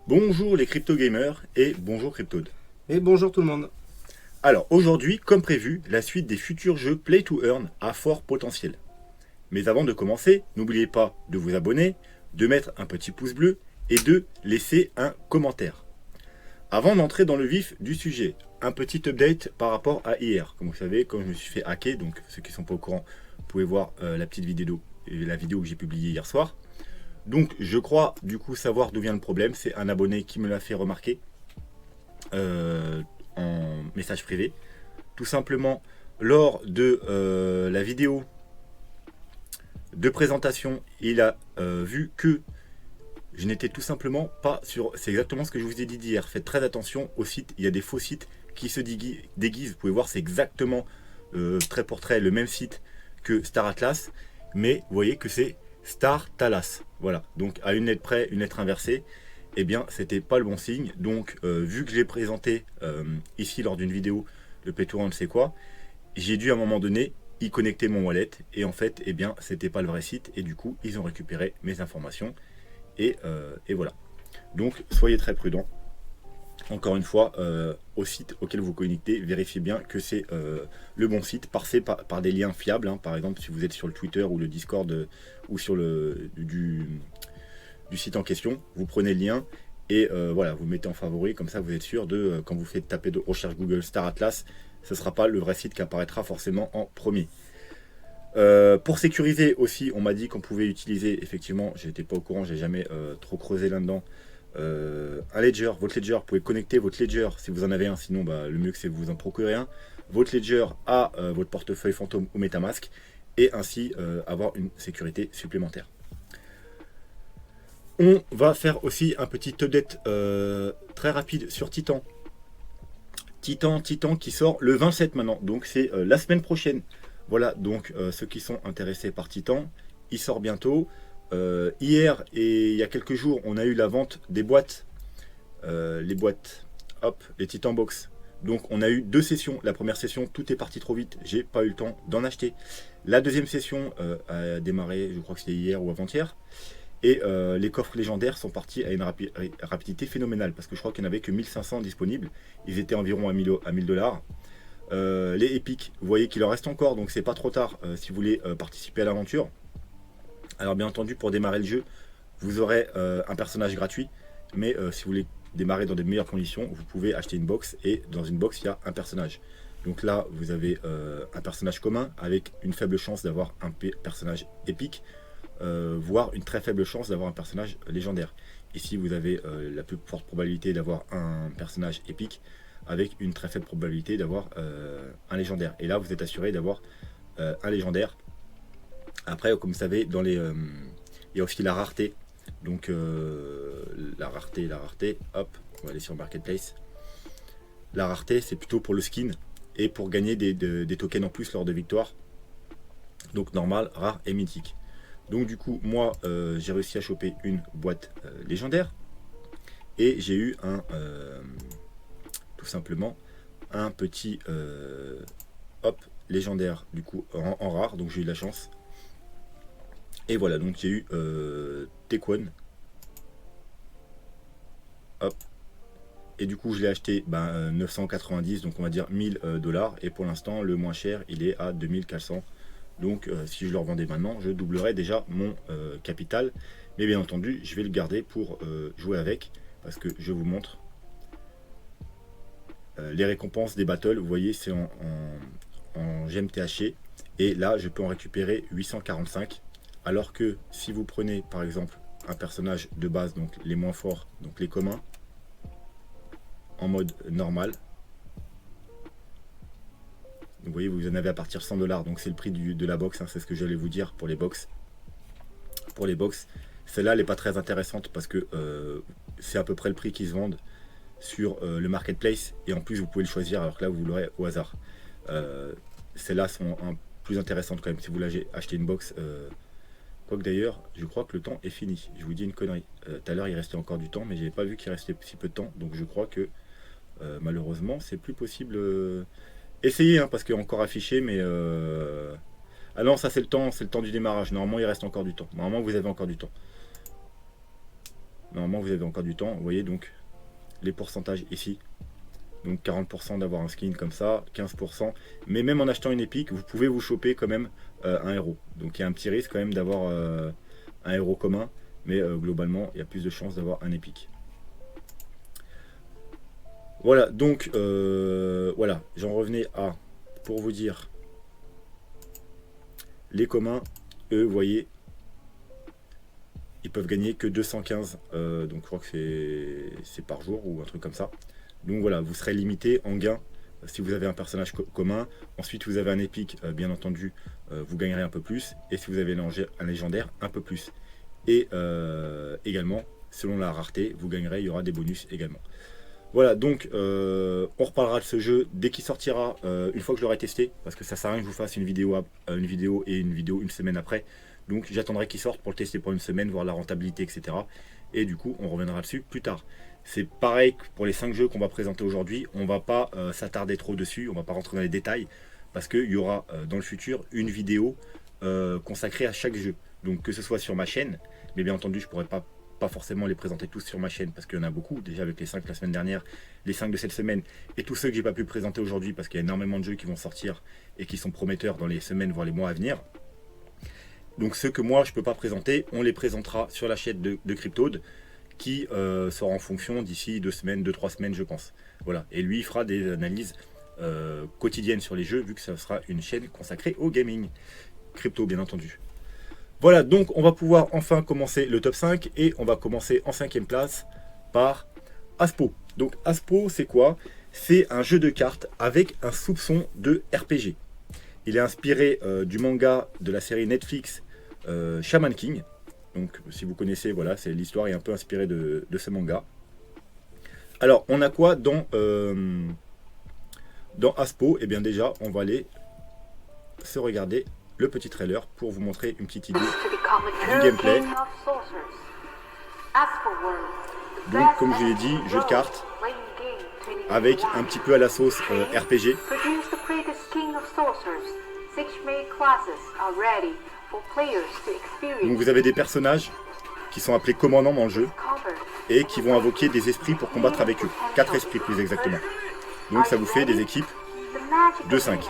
Bonjour les crypto gamers et bonjour Cryptoad. Et bonjour tout le monde. Alors aujourd'hui, comme prévu, la suite des futurs jeux Play to Earn à fort potentiel. Mais avant de commencer, n'oubliez pas de vous abonner, de mettre un petit pouce bleu et de laisser un commentaire. Avant d'entrer dans le vif du sujet, un petit update par rapport à hier. Comme vous savez, comme je me suis fait hacker, donc ceux qui ne sont pas au courant, vous pouvez voir la petite vidéo, la vidéo que j'ai publiée hier soir. Donc je crois du coup savoir d'où vient le problème. C'est un abonné qui me l'a fait remarquer en message privé. Tout simplement, lors de la vidéo de présentation, il a vu que je n'étais tout simplement pas sur... C'est exactement ce que je vous ai dit d'hier. Faites très attention aux sites. Il y a des faux sites qui se déguisent. Vous pouvez voir, c'est exactement trait pour trait le même site que Star Atlas. Mais vous voyez que c'est Star Talas. Voilà. Donc à une lettre près, une lettre inversée. Eh bien, c'était pas le bon signe. Donc, vu que je l'ai présenté ici lors d'une vidéo, le P2 c'est quoi, j'ai dû à un moment donné y connecter mon wallet. Et en fait, eh bien, c'était pas le vrai site. Et du coup, ils ont récupéré mes informations. Et voilà. Donc soyez très prudents. Encore une fois, au site auquel vous connectez, vérifiez bien que c'est le bon site, passez par des liens fiables. Hein. Par exemple, si vous êtes sur le Twitter ou le Discord ou sur le du site en question, vous prenez le lien et voilà, vous mettez en favori, comme ça vous êtes sûr de, quand vous faites taper de recherche Google Star Atlas, ce ne sera pas le vrai site qui apparaîtra forcément en premier. Pour sécuriser aussi, on m'a dit qu'on pouvait utiliser, effectivement, j'étais pas au courant, j'ai jamais trop creusé là-dedans, un ledger, votre ledger, vous pouvez connecter votre ledger si vous en avez un, sinon bah, le mieux que c'est vous en procurer un, votre ledger à votre portefeuille Phantom ou Metamask, et ainsi avoir une sécurité supplémentaire. On va faire aussi un petit update très rapide sur Titan. Titan qui sort le 27 maintenant, donc c'est la semaine prochaine. Voilà, donc ceux qui sont intéressés par Titan, il sort bientôt. Hier et il y a quelques jours, on a eu la vente des boîtes. Les boîtes, hop, les Titan Box. Donc on a eu deux sessions. La première session, tout est parti trop vite, j'ai pas eu le temps d'en acheter. La deuxième session a démarré, je crois que c'était hier ou avant-hier. Et les coffres légendaires sont partis à une rapidité phénoménale, parce que je crois qu'il n'y en avait que 1500 disponibles. Ils étaient environ à 1000 $. Les épiques, vous voyez qu'il en reste encore, donc c'est pas trop tard si vous voulez participer à l'aventure. Alors bien entendu, pour démarrer le jeu, vous aurez un personnage gratuit, mais si vous voulez démarrer dans de meilleures conditions, vous pouvez acheter une box, et dans une box il y a un personnage. Donc là vous avez un personnage commun avec une faible chance d'avoir un personnage épique, voire une très faible chance d'avoir un personnage légendaire. Ici vous avez la plus forte probabilité d'avoir un personnage épique, avec une très faible probabilité d'avoir un légendaire. Et là vous êtes assuré d'avoir un légendaire. Après, comme vous savez, dans les, il y a aussi la rareté. Donc la rareté, hop, on va aller sur Marketplace. La rareté, c'est plutôt pour le skin et pour gagner des tokens en plus lors de victoires. Donc normal, rare et mythique. Donc du coup, moi, j'ai réussi à choper une boîte légendaire. Et j'ai eu tout simplement un petit hop légendaire du coup en rare, donc j'ai eu de la chance. Et voilà, donc j'ai eu Tequan, hop, et du coup je l'ai acheté 990, donc on va dire 1000 $, et pour l'instant le moins cher il est à 2400. Donc si je le revendais maintenant, je doublerais déjà mon capital, mais bien entendu je vais le garder pour jouer avec, parce que je vous montre les récompenses des battles. Vous voyez, c'est en GMTHC, et là je peux en récupérer 845, alors que si vous prenez par exemple un personnage de base, donc les moins forts, donc les communs, en mode normal, vous voyez, vous en avez à partir de 100 $, donc c'est le prix de la box, hein, c'est ce que j'allais vous dire pour les box. Pour les box, celle-là elle n'est pas très intéressante, parce que c'est à peu près le prix qu'ils se vendent sur le marketplace, et en plus vous pouvez le choisir, alors que là vous l'aurez au hasard. Celles-là sont plus intéressantes quand même si vous voulez acheter une box. Quoique d'ailleurs, je crois que le temps est fini. Je vous dis une connerie. Tout à l'heure, il restait encore du temps, mais j'avais pas vu qu'il restait si peu de temps. Donc je crois que malheureusement, c'est plus possible. Essayez, hein, parce qu'il est encore affiché, mais ah non, ça c'est le temps du démarrage. Normalement, il reste encore du temps. Normalement, vous avez encore du temps. Normalement, vous avez encore du temps. Vous voyez donc les pourcentages ici. Donc 40% d'avoir un skin comme ça, 15%. Mais même en achetant une épique, vous pouvez vous choper quand même un héros. Donc il y a un petit risque quand même d'avoir un héros commun. Mais globalement, il y a plus de chances d'avoir un épique. Voilà, donc voilà, j'en revenais à, pour vous dire, les communs, eux, vous voyez, ils peuvent gagner que 215, donc je crois que c'est par jour ou un truc comme ça. Donc voilà, vous serez limité en gain si vous avez un personnage commun. Ensuite, vous avez un épique, bien entendu, vous gagnerez un peu plus. Et si vous avez un légendaire, un peu plus. Et également, selon la rareté, vous gagnerez, il y aura des bonus également. Voilà, donc on reparlera de ce jeu dès qu'il sortira, une fois que je l'aurai testé, parce que ça sert à rien que je vous fasse une vidéo et une vidéo une semaine après. Donc j'attendrai qu'il sorte pour le tester pour une semaine, voir la rentabilité, etc. Et du coup, on reviendra dessus plus tard. C'est pareil que pour les 5 jeux qu'on va présenter aujourd'hui, on va pas s'attarder trop dessus, on va pas rentrer dans les détails, parce qu'il y aura dans le futur une vidéo consacrée à chaque jeu. Donc que ce soit sur ma chaîne, mais bien entendu je pourrais pas forcément les présenter tous sur ma chaîne parce qu'il y en a beaucoup, déjà avec les 5 la semaine dernière, les 5 de cette semaine et tous ceux que j'ai pas pu présenter aujourd'hui parce qu'il y a énormément de jeux qui vont sortir et qui sont prometteurs dans les semaines voire les mois à venir. Donc ceux que moi je peux pas présenter, on les présentera sur la chaîne de Cryptode qui sera en fonction d'ici 2 semaines, 2-3 semaines je pense. Voilà, et lui il fera des analyses quotidiennes sur les jeux vu que ça sera une chaîne consacrée au gaming. Crypto bien entendu. Voilà, donc on va pouvoir enfin commencer le top 5 et on va commencer en 5e place par Aspo. Donc Aspo, c'est quoi? C'est un jeu de cartes avec un soupçon de RPG. Il est inspiré du manga de la série Netflix Shaman King. Donc si vous connaissez, voilà, c'est l'histoire est un peu inspirée de ce manga. Alors, on a quoi dans Aspo? Eh bien déjà, on va aller se regarder le petit trailer pour vous montrer une petite idée du gameplay. Donc comme je l'ai dit, jeu de cartes avec un petit peu à la sauce RPG. Donc vous avez des personnages qui sont appelés commandants dans le jeu et qui vont invoquer des esprits pour combattre avec eux. 4 esprits plus exactement. Donc ça vous fait des équipes de 5.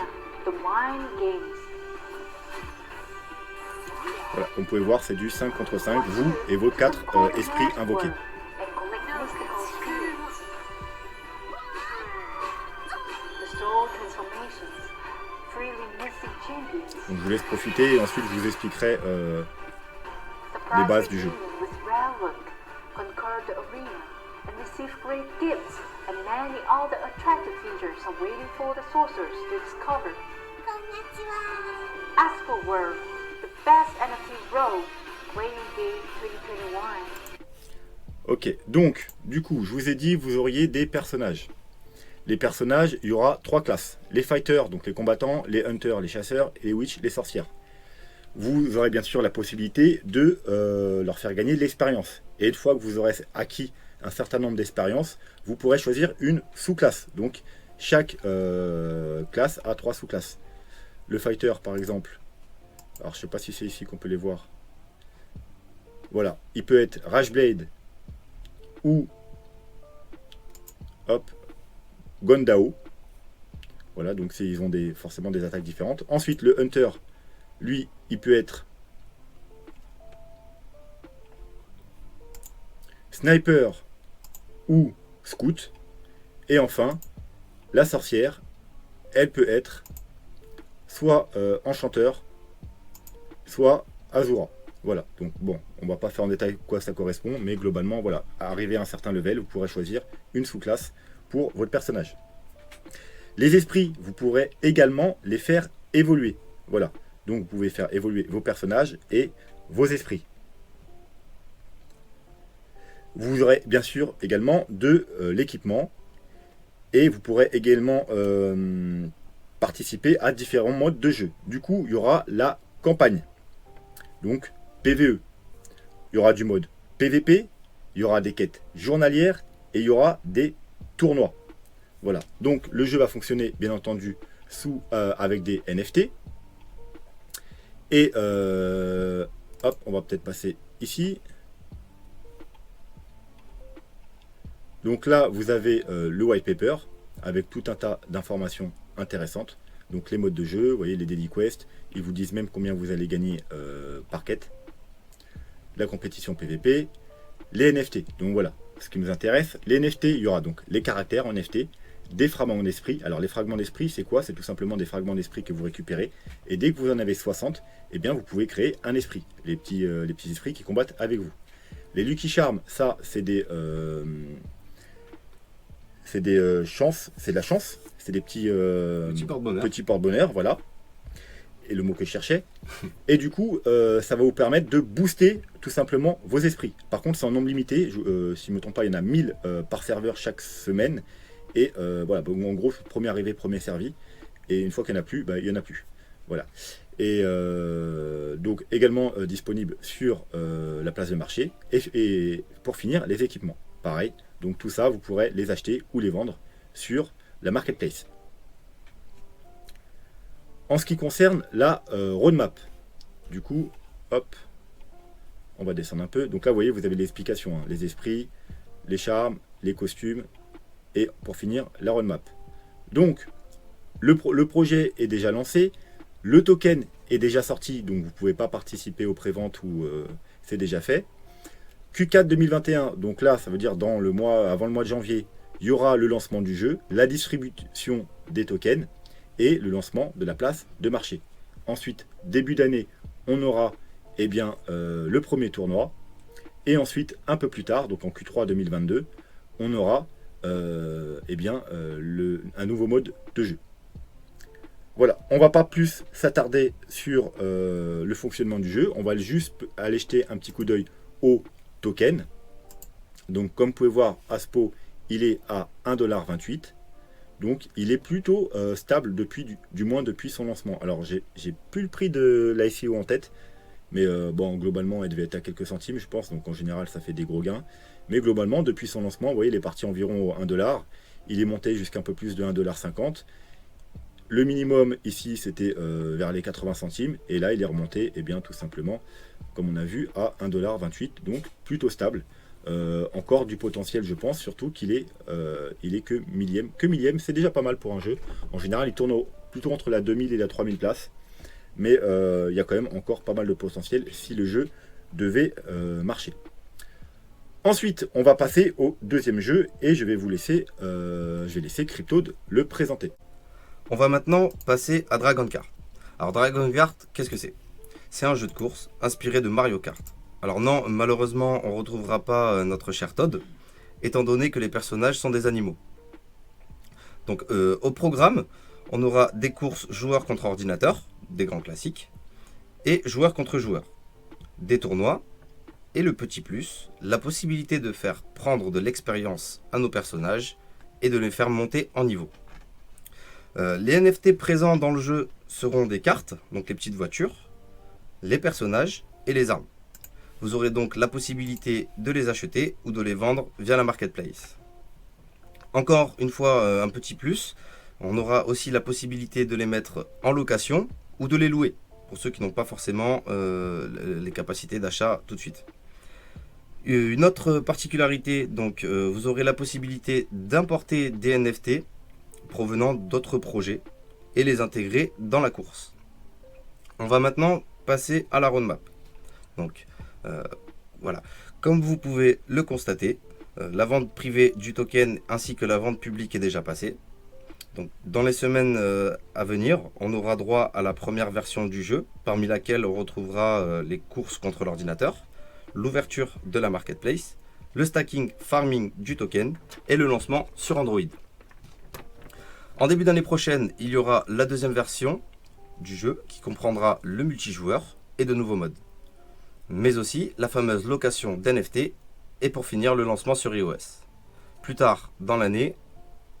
Voilà, comme vous pouvez voir, c'est du 5 contre 5, vous et vos 4 esprits invoqués. Donc je vous laisse profiter et ensuite je vous expliquerai les bases du jeu. Ok, donc du coup je vous ai dit vous auriez des personnages. Les personnages, il y aura 3 classes. Les fighters, donc les combattants, les hunters, les chasseurs, et les witches, les sorcières. Vous aurez bien sûr la possibilité de leur faire gagner de l'expérience. Et une fois que vous aurez acquis un certain nombre d'expériences, vous pourrez choisir une sous-classe. Donc chaque classe a 3 sous-classes. Le fighter par exemple, alors je ne sais pas si c'est ici qu'on peut les voir. Voilà, il peut être Rashblade ou hop, Gondao. Voilà, donc ils ont forcément des attaques différentes. Ensuite, le Hunter, lui, il peut être Sniper ou Scout. Et enfin, la sorcière, elle peut être soit Enchanteur, soit Azura. Voilà, donc bon, on va pas faire en détail quoi ça correspond, mais globalement, voilà, arrivé à un certain level, vous pourrez choisir une sous-classe pour votre personnage. Les esprits, vous pourrez également les faire évoluer. Voilà, donc vous pouvez faire évoluer vos personnages et vos esprits. Vous aurez bien sûr également de l'équipement et vous pourrez également participer à différents modes de jeu. Du coup, il y aura la campagne, donc PVE. Il y aura du mode PVP, il y aura des quêtes journalières et il y aura des tournois. Voilà, donc le jeu va fonctionner bien entendu avec des NFT. Et hop, on va peut-être passer ici. Donc là, vous avez le white paper avec tout un tas d'informations intéressantes. Donc les modes de jeu, vous voyez les daily quests, ils vous disent même combien vous allez gagner par quête. La compétition PVP, les NFT. Donc voilà, ce qui nous intéresse, les NFT, il y aura donc les caractères en NFT, des fragments d'esprit. Alors les fragments d'esprit, c'est quoi? C'est tout simplement des fragments d'esprit que vous récupérez. Et dès que vous en avez 60, eh bien vous pouvez créer un esprit. Les petits esprits qui combattent avec vous. Les Lucky Charms, ça c'est des chances, c'est de la chance. C'est des petits porte-bonheur, voilà. Et le mot que je cherchais. Et du coup, ça va vous permettre de booster tout simplement vos esprits. Par contre, c'est en nombre limité. Si je ne me trompe pas, il y en a 1000 par serveur chaque semaine. Et voilà, donc, en gros, premier arrivé, premier servi. Et une fois qu'il n'y en a plus, bah, il n'y en a plus. Voilà. Et donc également disponible sur la place de marché. Et pour finir, les équipements. Pareil. Donc tout ça, vous pourrez les acheter ou les vendre sur la marketplace. En ce qui concerne la roadmap, du coup, hop, on va descendre un peu. Donc là, vous voyez, vous avez l'explication, hein, les esprits, les charmes, les costumes, et pour finir, la roadmap. Donc, le projet est déjà lancé, le token est déjà sorti, donc vous ne pouvez pas participer aux préventes ou c'est déjà fait. Q4 2021, donc là, ça veut dire avant le mois de janvier, il y aura le lancement du jeu, la distribution des tokens, et le lancement de la place de marché. Ensuite, début d'année, on aura le premier tournoi. Et ensuite, un peu plus tard, donc en Q3 2022, on aura un nouveau mode de jeu. Voilà, on va pas plus s'attarder sur le fonctionnement du jeu. On va juste aller jeter un petit coup d'œil au token. Donc comme vous pouvez voir, Aspo, il est à 1,28 $. Donc il est plutôt stable du moins depuis son lancement. Alors j'ai plus le prix de l'ICO en tête, mais bon, globalement elle devait être à quelques centimes je pense, donc en général ça fait des gros gains. Mais globalement depuis son lancement, vous voyez, il est parti environ 1 $, il est monté jusqu'à un peu plus de 1,50 $. Le minimum ici c'était vers les 80 centimes, et là il est remonté tout simplement, comme on a vu, à 1,28 $, donc plutôt stable. Encore du potentiel, je pense, surtout qu'il est, que millième, c'est déjà pas mal pour un jeu. En général, il tourne plutôt entre la 2000 et la 3000 places, mais il y a quand même encore pas mal de potentiel si le jeu devait marcher. Ensuite, on va passer au deuxième jeu et je vais laisser Cryptoad le présenter. On va maintenant passer à Dragon Kart. Alors Dragon Kart, qu'est-ce que c'est? C'est un jeu de course inspiré de Mario Kart. Alors non, malheureusement, on ne retrouvera pas notre cher Todd, étant donné que les personnages sont des animaux. Donc au programme, on aura des courses joueurs contre ordinateur, des grands classiques, et joueurs contre joueurs, des tournois, et le petit plus, la possibilité de faire prendre de l'expérience à nos personnages et de les faire monter en niveau. Les NFT présents dans le jeu seront des cartes, donc les petites voitures, les personnages et les armes. Vous aurez donc la possibilité de les acheter ou de les vendre via la marketplace. Encore une fois, un petit plus, on aura aussi la possibilité de les mettre en location ou de les louer, pour ceux qui n'ont pas forcément les capacités d'achat tout de suite. Une autre particularité, donc vous aurez la possibilité d'importer des NFT provenant d'autres projets et les intégrer dans la course. On va maintenant passer à la roadmap. Donc voilà, comme vous pouvez le constater, la vente privée du token ainsi que la vente publique est déjà passée. Donc, dans les semaines à venir, on aura droit à la première version du jeu, parmi laquelle on retrouvera les courses contre l'ordinateur, l'ouverture de la marketplace, le stacking farming du token et le lancement sur Android. En début d'année prochaine, il y aura la deuxième version du jeu qui comprendra le multijoueur et de nouveaux modes, mais aussi la fameuse location d'NFT et pour finir le lancement sur iOS. Plus tard dans l'année,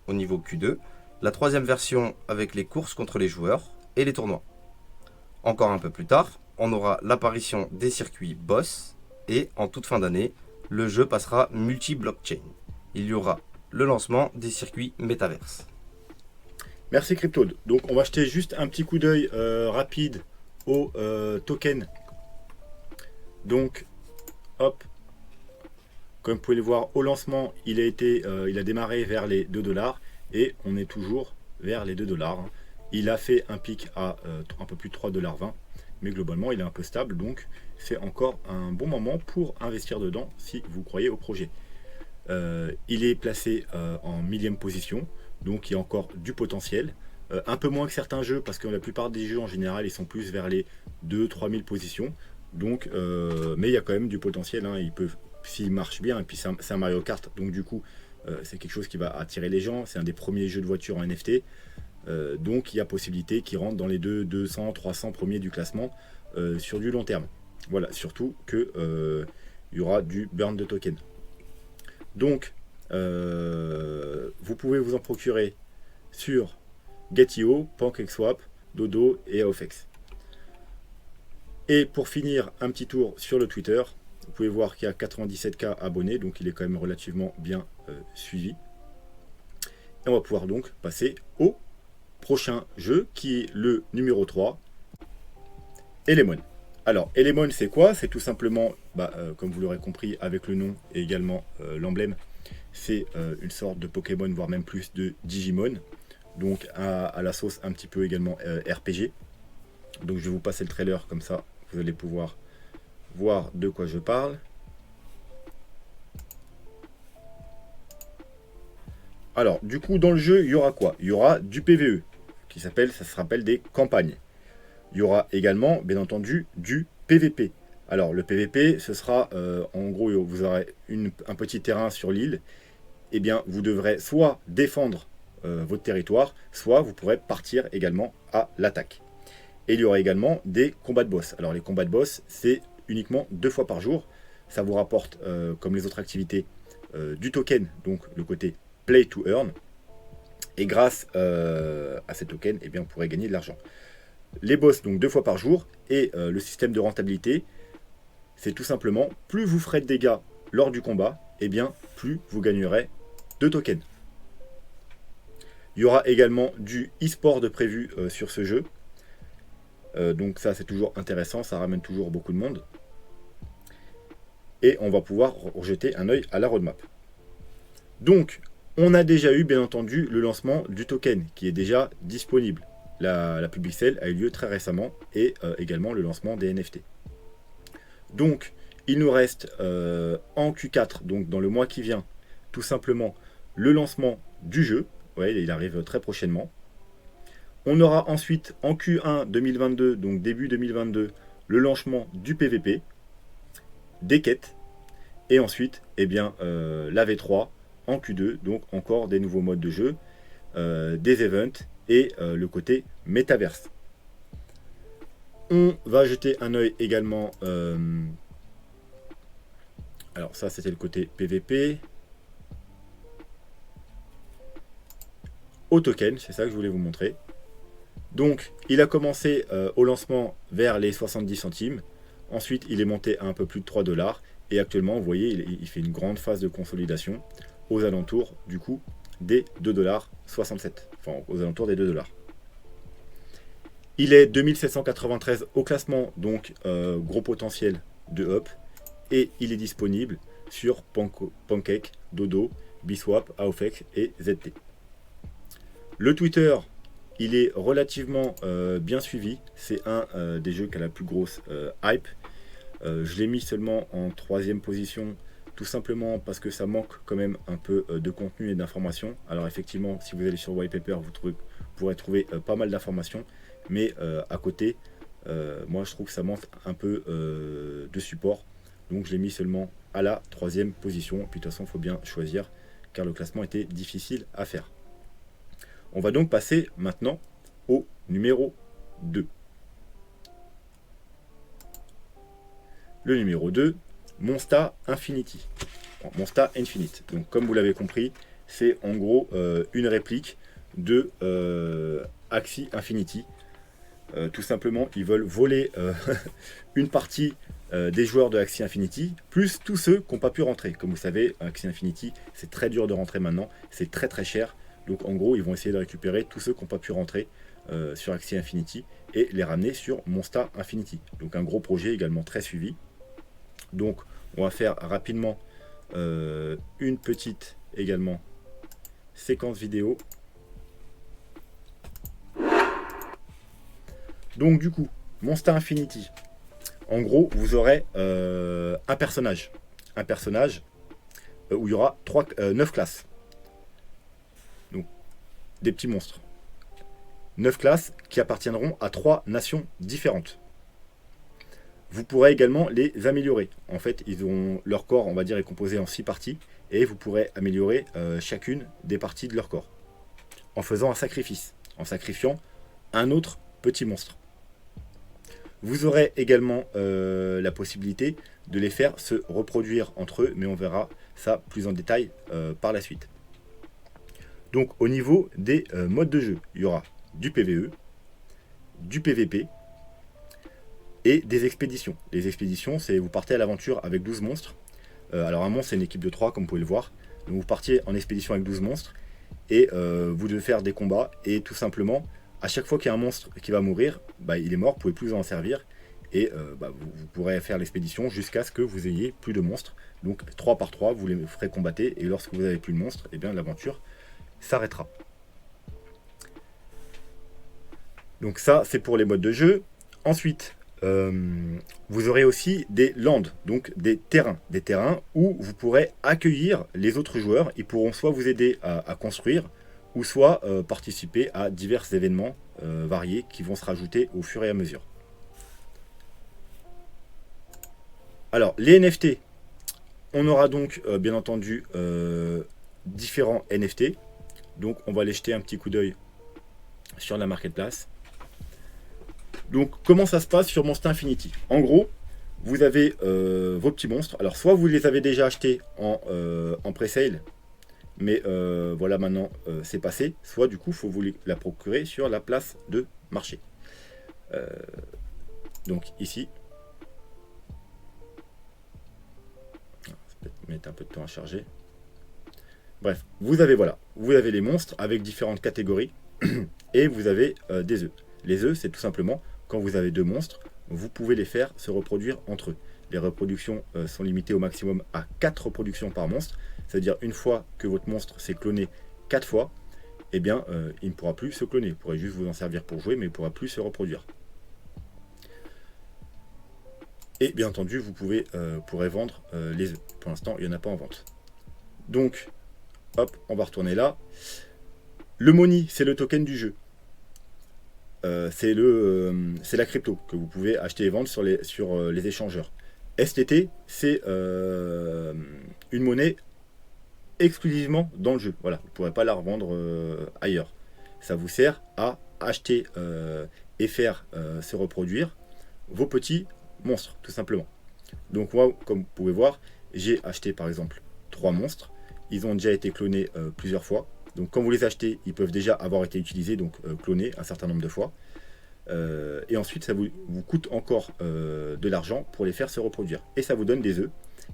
au niveau Q2, la troisième version avec les courses contre les joueurs et les tournois. Encore un peu plus tard, on aura l'apparition des circuits boss et en toute fin d'année, le jeu passera multi-blockchain. Il y aura le lancement des circuits Metaverse. Merci Cryptoad. Donc on va jeter juste un petit coup d'œil rapide au token. Donc hop, Comme vous pouvez le voir, au lancement, il a démarré vers les 2 $ et on est toujours vers les 2 $. Hein. Il a fait un pic à un peu plus de 3,20 $, mais globalement, il est un peu stable, donc c'est encore un bon moment pour investir dedans si vous croyez au projet. Il est placé en millième position, donc il y a encore du potentiel. Un peu moins que certains jeux, parce que la plupart des jeux en général, ils sont plus vers les 2-3 000 positions. Donc, mais il y a quand même du potentiel. Hein. Ils peuvent, s'il marche bien, et puis c'est un Mario Kart, donc du coup, c'est quelque chose qui va attirer les gens. C'est un des premiers jeux de voiture en NFT. Donc il y a possibilité qu'ils rentrent dans les 200-300 premiers du classement sur du long terme. Voilà, surtout que il y aura du burn de tokens. Donc, vous pouvez vous en procurer sur Gate.io, PancakeSwap, Dodo et Aofex. Et pour finir, un petit tour sur le Twitter. Vous pouvez voir qu'il y a 97K abonnés, donc il est quand même relativement bien suivi. Et on va pouvoir donc passer au prochain jeu, qui est le numéro 3, Elemon. Alors, Elemon, c'est quoi? C'est tout simplement, comme vous l'aurez compris avec le nom et également l'emblème, c'est une sorte de Pokémon, voire même plus de Digimon. Donc à la sauce un petit peu également RPG. Donc je vais vous passer le trailer, comme ça vous allez pouvoir voir de quoi je parle. Alors du coup dans le jeu il y aura quoi? Il y aura du PVE, ça se rappelle des campagnes. Il y aura également bien entendu du PVP. Alors le PVP ce sera en gros vous aurez un petit terrain sur l'île. Et bien vous devrez soit défendre votre territoire, soit vous pourrez partir également à l'attaque. Et il y aura également des combats de boss. Alors les combats de boss, c'est uniquement 2 fois par jour. Ça vous rapporte, comme les autres activités, du token, donc le côté play to earn. Et grâce à ces tokens, eh bien, vous pourrez gagner de l'argent. Les boss, donc 2 fois par jour. Et le système de rentabilité, c'est tout simplement, plus vous ferez de dégâts lors du combat, eh bien, plus vous gagnerez de tokens. Il y aura également du e-sport de prévu sur ce jeu. Donc ça c'est toujours intéressant, ça ramène toujours beaucoup de monde. Et on va pouvoir jeter un œil à la roadmap. Donc on a déjà eu bien entendu le lancement du token qui est déjà disponible. La public sale a eu lieu très récemment et également le lancement des NFT. Donc il nous reste en Q4, donc dans le mois qui vient, tout simplement le lancement du jeu. Ouais, il arrive très prochainement. On aura ensuite en Q1 2022, donc début 2022, le lancement du PVP, des quêtes, et ensuite eh bien, la V3 en Q2, donc encore des nouveaux modes de jeu, des events et le côté métaverse. On va jeter un œil également. Alors ça c'était le côté PVP. Au token, c'est ça que je voulais vous montrer. Donc il a commencé au lancement vers les 70 centimes. Ensuite il est monté à un peu plus de 3 $. Et actuellement vous voyez il fait une grande phase de consolidation aux alentours du coup des 2,67 $. Enfin aux alentours des 2 $. Il est 2793 au classement, donc gros potentiel de up. Et il est disponible sur Pancake, Dodo, Biswap, Aofex et ZT. Le Twitter, il est relativement bien suivi. C'est un des jeux qui a la plus grosse hype. Je l'ai mis seulement en 3e position, tout simplement parce que ça manque quand même un peu de contenu et d'informations. Alors effectivement, si vous allez sur Whitepaper, vous pourrez trouver pas mal d'informations. Mais à côté, moi je trouve que ça manque un peu de support. Donc je l'ai mis seulement à la 3e position. Puis de toute façon, il faut bien choisir, car le classement était difficile à faire. On va donc passer maintenant au numéro 2. Le numéro 2, Monsta Infinity. Monsta Infinite. Donc comme vous l'avez compris, c'est en gros une réplique de Axie Infinity. Tout simplement, ils veulent voler une partie des joueurs de Axie Infinity, plus tous ceux qui n'ont pas pu rentrer. Comme vous savez, Axie Infinity, c'est très dur de rentrer maintenant, c'est très très cher. Donc en gros, ils vont essayer de récupérer tous ceux qui n'ont pas pu rentrer sur Axie Infinity et les ramener sur Monsta Infinity. Donc un gros projet également très suivi. Donc on va faire rapidement une petite également séquence vidéo. Donc du coup, Monster Infinity, en gros, vous aurez un personnage où il y aura 9 classes. Donc, des petits monstres. 9 classes qui appartiendront à 3 nations différentes. Vous pourrez également les améliorer. En fait, leur corps, on va dire, est composé en 6 parties. Et vous pourrez améliorer chacune des parties de leur corps. En faisant un sacrifice. En sacrifiant un autre petit monstre. Vous aurez également la possibilité de les faire se reproduire entre eux. Mais on verra ça plus en détail par la suite. Donc au niveau des modes de jeu, il y aura du PvE, du PvP et des expéditions. Les expéditions, c'est vous partez à l'aventure avec 12 monstres. Alors un monstre, c'est une équipe de 3, comme vous pouvez le voir. Donc vous partiez en expédition avec 12 monstres et vous devez faire des combats. Et tout simplement, à chaque fois qu'il y a un monstre qui va mourir, il est mort, vous ne pouvez plus en servir. Et vous pourrez faire l'expédition jusqu'à ce que vous ayez plus de monstres. Donc 3 par 3, vous les ferez combattre. Et lorsque vous n'avez plus de monstres, et bien l'aventure s'arrêtera. Donc ça, c'est pour les modes de jeu. Ensuite, vous aurez aussi des landes, donc des terrains où vous pourrez accueillir les autres joueurs. Ils pourront soit vous aider à construire, ou soit participer à divers événements variés qui vont se rajouter au fur et à mesure. Alors, les NFT, on aura donc bien entendu différents NFT. Donc on va aller jeter un petit coup d'œil sur la marketplace. Donc comment ça se passe sur Monster Infinity? En gros, vous avez vos petits monstres. Alors soit vous les avez déjà achetés en pré-sale, mais voilà, maintenant c'est passé. Soit du coup, il faut vous la procurer sur la place de marché. Donc ici. Ça peut mettre un peu de temps à charger. Bref, vous avez les monstres avec différentes catégories et vous avez des œufs. Les œufs, c'est tout simplement quand vous avez 2 monstres, vous pouvez les faire se reproduire entre eux. Les reproductions sont limitées au maximum à 4 reproductions par monstre. C'est-à-dire une fois que votre monstre s'est cloné 4 fois, eh bien, il ne pourra plus se cloner. Vous pourrez juste vous en servir pour jouer, mais il ne pourra plus se reproduire. Et bien entendu, vous pourrez vendre les œufs. Pour l'instant, il n'y en a pas en vente. Donc, hop, on va retourner là. Le money, c'est le token du jeu. C'est la crypto que vous pouvez acheter et vendre sur les échangeurs. STT, c'est une monnaie exclusivement dans le jeu. Voilà, vous ne pourrez pas la revendre ailleurs. Ça vous sert à acheter et faire se reproduire vos petits monstres, tout simplement. Donc moi, comme vous pouvez voir, j'ai acheté par exemple 3 monstres. Ils ont déjà été clonés plusieurs fois. Donc quand vous les achetez, ils peuvent déjà avoir été utilisés, donc clonés un certain nombre de fois. Et ensuite, ça vous coûte encore de l'argent pour les faire se reproduire. Et ça vous donne des œufs.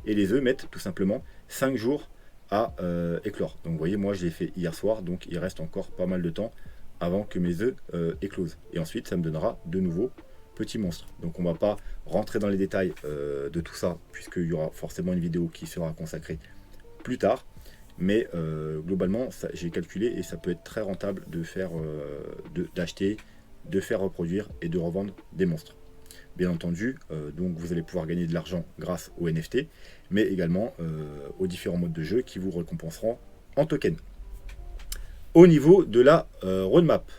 Et les œufs mettent tout simplement 5 jours à éclore. Donc vous voyez, moi je l'ai fait hier soir, donc il reste encore pas mal de temps avant que mes œufs éclosent. Et ensuite, ça me donnera de nouveaux petits monstres. Donc on ne va pas rentrer dans les détails de tout ça, puisqu'il y aura forcément une vidéo qui sera consacrée plus tard. Mais globalement, j'ai calculé et ça peut être très rentable de faire, d'acheter, de faire reproduire et de revendre des monstres. Bien entendu, donc vous allez pouvoir gagner de l'argent grâce aux NFT, mais également aux différents modes de jeu qui vous récompenseront en token. Au niveau de la roadmap,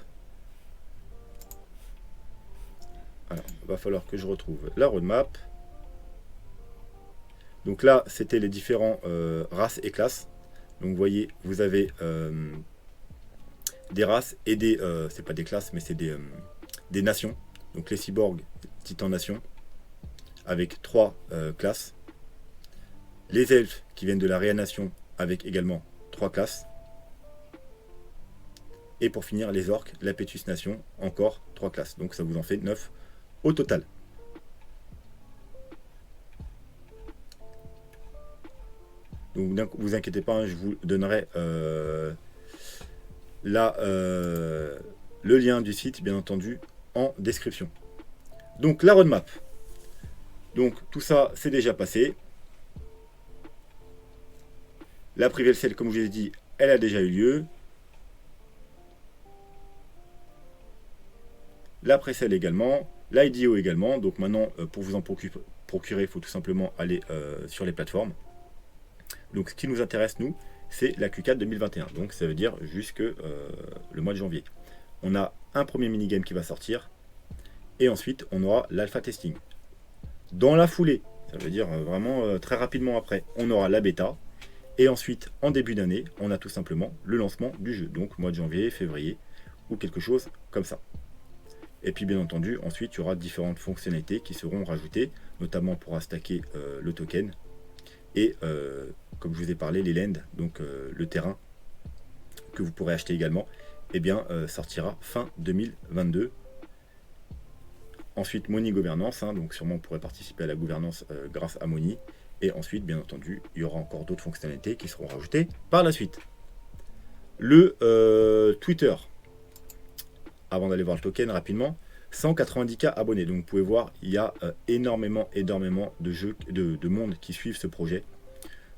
alors il va falloir que je retrouve la roadmap. Donc là, c'était les différents races et classes. Donc vous voyez, vous avez des races et des... c'est pas des classes, mais c'est des nations. Donc les cyborgs, titans nations, avec 3 classes. Les elfes qui viennent de la réanimation, avec également 3 classes. Et pour finir, les orques, la Pétus Nation, encore 3 classes. Donc ça vous en fait 9 au total. Donc ne vous inquiétez pas, hein, je vous donnerai le lien du site, bien entendu, en description. Donc la roadmap. Donc tout ça, c'est déjà passé. La Private Sale, comme je vous ai dit, elle a déjà eu lieu. La Pre-Sale également. L'IDO également. Donc maintenant, pour vous en procurer, il faut tout simplement aller sur les plateformes. Donc ce qui nous intéresse, nous, c'est la Q4 2021. Donc ça veut dire jusque le mois de janvier. On a un premier minigame qui va sortir. Et ensuite, on aura l'alpha testing. Dans la foulée, ça veut dire vraiment très rapidement après, on aura la bêta. Et ensuite, en début d'année, on a tout simplement le lancement du jeu. Donc mois de janvier, février, ou quelque chose comme ça. Et puis bien entendu, ensuite, il y aura différentes fonctionnalités qui seront rajoutées, notamment pour stacker le token. Et comme je vous ai parlé, les lands, donc le terrain que vous pourrez acheter également, eh bien, sortira fin 2022. Ensuite, Money Governance, hein, donc sûrement on pourrait participer à la gouvernance grâce à Money. Et ensuite, bien entendu, il y aura encore d'autres fonctionnalités qui seront rajoutées par la suite. Le Twitter, avant d'aller voir le token rapidement, 190K abonnés. Donc vous pouvez voir, il y a énormément de monde qui suivent ce projet.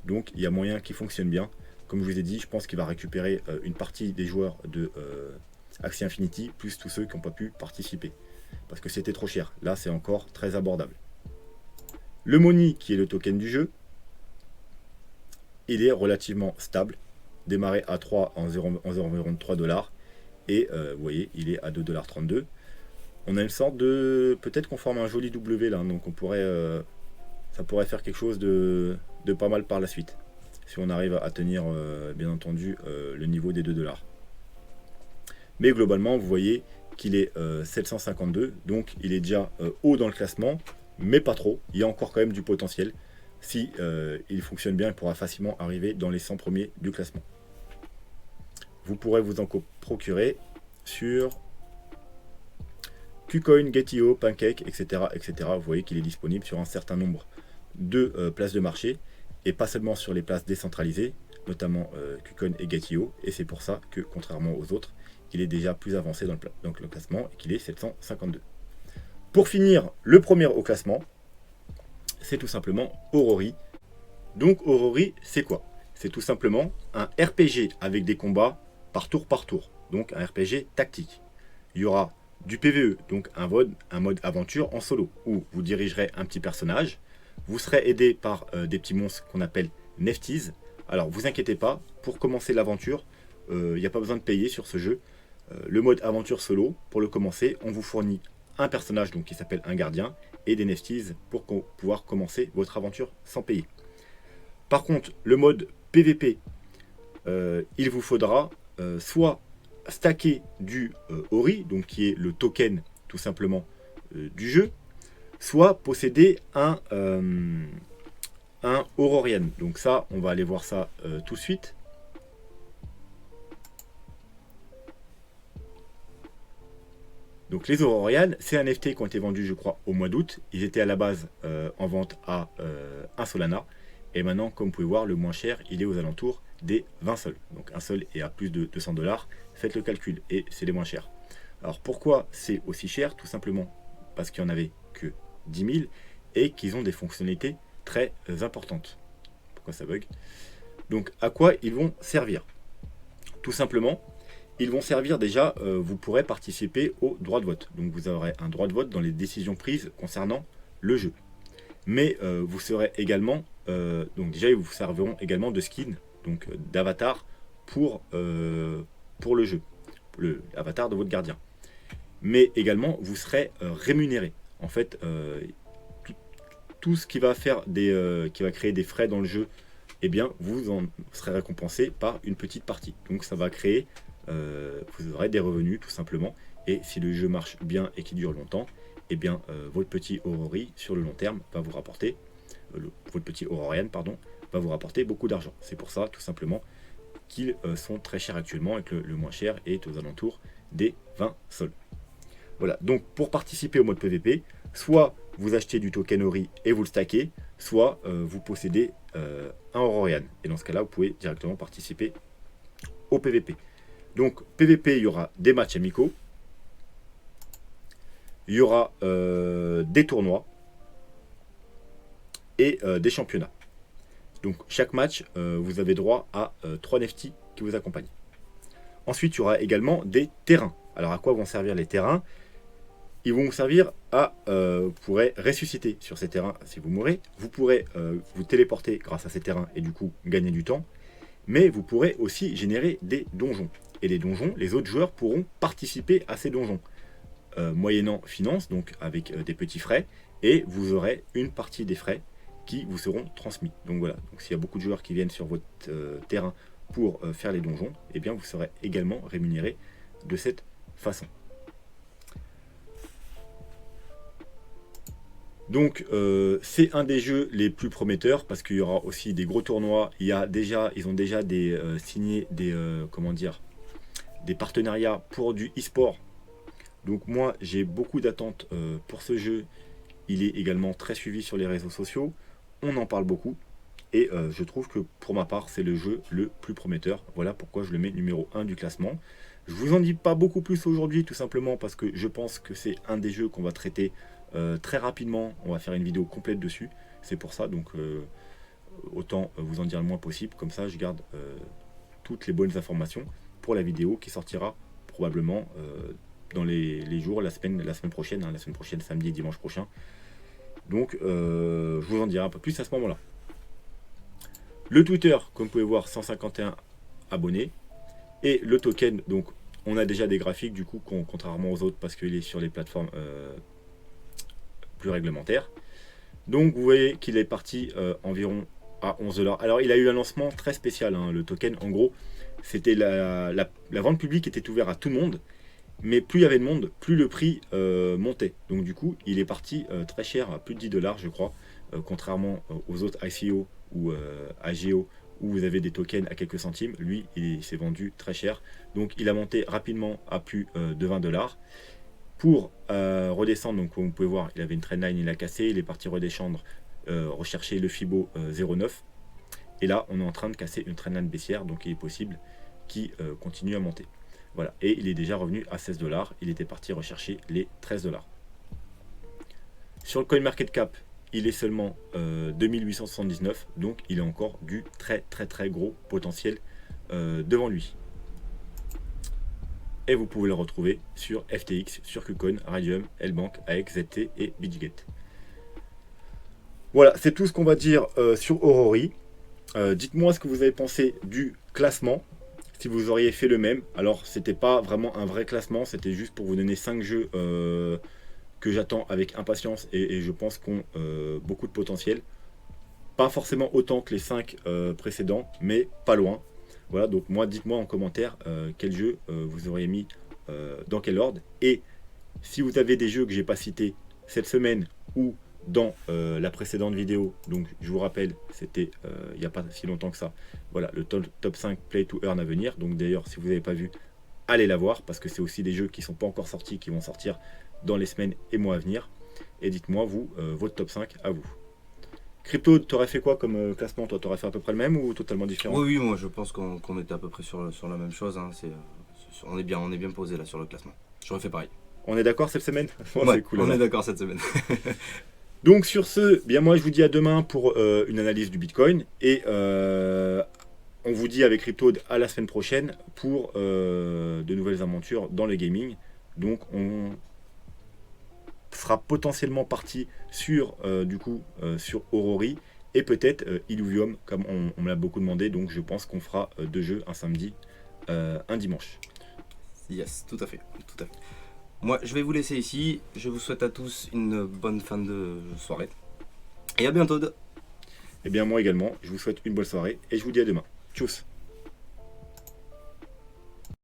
Donc il y a moyen qu'il fonctionne bien. Comme je vous ai dit, je pense qu'il va récupérer une partie des joueurs de Axie Infinity, plus tous ceux qui n'ont pas pu participer. Parce que c'était trop cher. Là, c'est encore très abordable. Le Money, qui est le token du jeu, il est relativement stable. Démarré à 3 en environ 3 $. Et vous voyez, il est à 2,32 $. On a une sorte de... Peut-être qu'on forme un joli W là. Donc on pourrait... ça pourrait faire quelque chose de pas mal par la suite. Si on arrive à tenir, bien entendu, le niveau des 2 $. Mais globalement, vous voyez qu'il est 752. Donc il est déjà haut dans le classement. Mais pas trop. Il y a encore quand même du potentiel. Si il fonctionne bien, il pourra facilement arriver dans les 100 premiers du classement. Vous pourrez vous en procurer sur KuCoin, Get.io, Pancake, etc., etc. Vous voyez qu'il est disponible sur un certain nombre de places de marché et pas seulement sur les places décentralisées, notamment KuCoin et Get.io. Et c'est pour ça que, contrairement aux autres, il est déjà plus avancé dans le classement et qu'il est 752. Pour finir, le premier au classement, c'est tout simplement Orori. Donc Orori, c'est quoi? C'est tout simplement un RPG avec des combats par tour. Donc un RPG tactique. Il y aura du PvE, donc un mode aventure en solo, où vous dirigerez un petit personnage. Vous serez aidé par des petits monstres qu'on appelle Nefties. Alors vous inquiétez pas, pour commencer l'aventure, il n'y a pas besoin de payer sur ce jeu. Le mode aventure solo, pour le commencer, on vous fournit un personnage donc, qui s'appelle un gardien et des Nefties pour pouvoir commencer votre aventure sans payer. Par contre, le mode PVP, il vous faudra soit stacker du Ori, donc qui est le token tout simplement du jeu, soit posséder un Aurorian. Donc ça, on va aller voir ça tout de suite. Donc les Aurorian, c'est un NFT qui ont été vendus, je crois, au mois d'août. Ils étaient à la base en vente à 1 Solana. Et maintenant, comme vous pouvez voir, le moins cher, il est aux alentours des 20 sols. Donc un sol est à plus de 200 $. Faites le calcul et c'est les moins chers. Alors pourquoi c'est aussi cher? Tout simplement parce qu'il n'y en avait que 10 000 et qu'ils ont des fonctionnalités très importantes. Pourquoi ça bug? Donc à quoi ils vont servir? Tout simplement, ils vont servir déjà, vous pourrez participer au droit de vote. Donc vous aurez un droit de vote dans les décisions prises concernant le jeu. Mais vous serez également, donc déjà ils vous serviront également de skin, donc d'avatar pour le jeu, l'avatar de votre gardien. Mais également vous serez rémunéré. En fait, tout ce qui va faire qui va créer des frais dans le jeu, eh bien vous en serez récompensé par une petite partie. Donc ça va créer, vous aurez des revenus tout simplement. Et si le jeu marche bien et qu'il dure longtemps, eh bien, votre petit Orori, sur le long terme, va vous rapporter, votre petit Aurorian, pardon, va vous rapporter beaucoup d'argent. C'est pour ça, tout simplement, qu'ils sont très chers actuellement et que le moins cher est aux alentours des 20 sols. Voilà, donc pour participer au mode PVP, soit vous achetez du token Ori et vous le stackez, soit vous possédez un Aurorian. Et dans ce cas-là, vous pouvez directement participer au PVP. Donc, PVP, il y aura des matchs amicaux. Il y aura des tournois et des championnats. Donc chaque match, vous avez droit à 3 NFT qui vous accompagnent. Ensuite, il y aura également des terrains. Alors à quoi vont servir les terrains? Ils vont vous servir à, vous pourrez ressusciter sur ces terrains si vous mourrez. Vous pourrez vous téléporter grâce à ces terrains et du coup gagner du temps. Mais vous pourrez aussi générer des donjons. Et les donjons, les autres joueurs pourront participer à ces donjons. Moyennant finance, donc avec des petits frais. Et vous aurez une partie des frais qui vous seront transmis. Donc voilà, donc s'il y a beaucoup de joueurs qui viennent sur votre terrain pour faire les donjons, eh bien vous serez également rémunéré de cette façon. Donc c'est un des jeux les plus prometteurs parce qu'il y aura aussi des gros tournois. Ils ont déjà signé des des partenariats pour du e-sport. Donc moi j'ai beaucoup d'attentes pour ce jeu. Il est également très suivi sur les réseaux sociaux. On en parle beaucoup. Et je trouve que pour ma part c'est le jeu le plus prometteur. Voilà pourquoi je le mets numéro 1 du classement. Je vous en dis pas beaucoup plus aujourd'hui, tout simplement parce que je pense que c'est un des jeux qu'on va traiter très rapidement. On va faire une vidéo complète dessus. C'est pour ça, donc autant vous en dire le moins possible. Comme ça, je garde toutes les bonnes informations pour la vidéo qui sortira probablement dans les jours, la semaine prochaine, la semaine prochaine, samedi et dimanche prochain. Donc, je vous en dirai un peu plus à ce moment-là. Le Twitter, comme vous pouvez voir, 151 abonnés. Et le token, donc on a déjà des graphiques du coup, contrairement aux autres, parce qu'il est sur les plateformes plus réglementaires. Donc vous voyez qu'il est parti environ à 11 $. Alors il a eu un lancement très spécial, hein, le token. En gros, c'était la vente publique était ouverte à tout le monde. Mais plus il y avait de monde, plus le prix montait. Donc du coup, il est parti très cher, à plus de 10 $, je crois. Contrairement aux autres ICO ou AGO, où vous avez des tokens à quelques centimes. Lui, il s'est vendu très cher. Donc il a monté rapidement à plus de 20 $. Pour redescendre, donc comme vous pouvez voir, il avait une trendline, il a cassé. Il est parti redescendre, rechercher le Fibo 0,9. Et là, on est en train de casser une trendline baissière. Donc il est possible qu'il continue à monter. Voilà, et il est déjà revenu à 16 $. Il était parti rechercher les 13 $. Sur le CoinMarketCap, il est seulement 2879, donc il a encore du très gros potentiel devant lui. Et vous pouvez le retrouver sur FTX, sur KuCoin, Radium, Lbank, AX, ZT et BitGet. Voilà, c'est tout ce qu'on va dire sur Aurori. Dites-moi ce que vous avez pensé du classement. Si vous auriez fait le même, alors c'était pas vraiment un vrai classement, c'était juste pour vous donner 5 jeux que j'attends avec impatience et je pense qu'ont beaucoup de potentiel. Pas forcément autant que les 5 précédents, mais pas loin. Voilà, donc moi dites-moi en commentaire quel jeu vous auriez mis dans quel ordre. Et si vous avez des jeux que j'ai pas cités cette semaine ou dans la précédente vidéo, donc je vous rappelle, c'était il n'y a pas si longtemps que ça, voilà, le top 5 Play to Earn à venir. Donc d'ailleurs, si vous n'avez pas vu, allez la voir, parce que c'est aussi des jeux qui ne sont pas encore sortis, qui vont sortir dans les semaines et mois à venir. Et dites-moi, vous, votre top 5 à vous. Crypto, tu aurais fait quoi comme classement? Toi, tu aurais fait à peu près le même ou totalement différent? Oui, moi je pense qu'on était à peu près sur la même chose. Hein. On est bien posé là sur le classement. J'aurais fait pareil. On est d'accord cette semaine? Oh, ouais, cool, on est d'accord cette semaine. Donc sur ce, bien moi je vous dis à demain pour une analyse du Bitcoin et on vous dit avec Crypto à la semaine prochaine pour de nouvelles aventures dans le gaming. Donc on sera potentiellement parti sur sur Aurori et peut-être Illuvium comme on me l'a beaucoup demandé. Donc je pense qu'on fera 2 jeux, un samedi, un dimanche. Yes, tout à fait. Moi, je vais vous laisser ici. Je vous souhaite à tous une bonne fin de soirée. Et à bientôt. Et bien moi également, je vous souhaite une bonne soirée et je vous dis à demain. Tchuss.